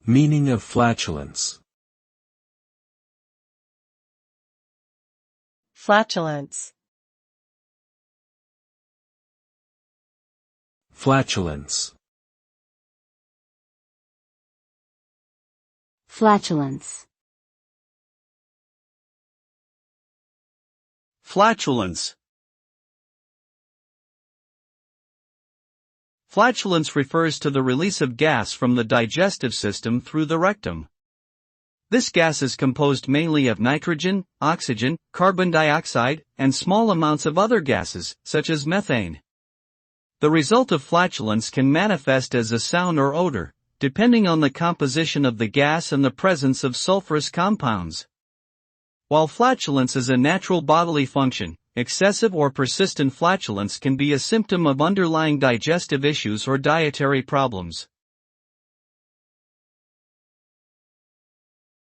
Meaning of flatulence. Flatulence. Flatulence. Flatulence. Flatulence. Flatulence refers to the release of gas from the digestive system through the rectum. This gas is composed mainly of nitrogen, oxygen, carbon dioxide, and small amounts of other gases, such as methane. The result of flatulence can manifest as a sound or odor, depending on the composition of the gas and the presence of sulfurous compounds. While flatulence is a natural bodily function, excessive or persistent flatulence can be a symptom of underlying digestive issues or dietary problems.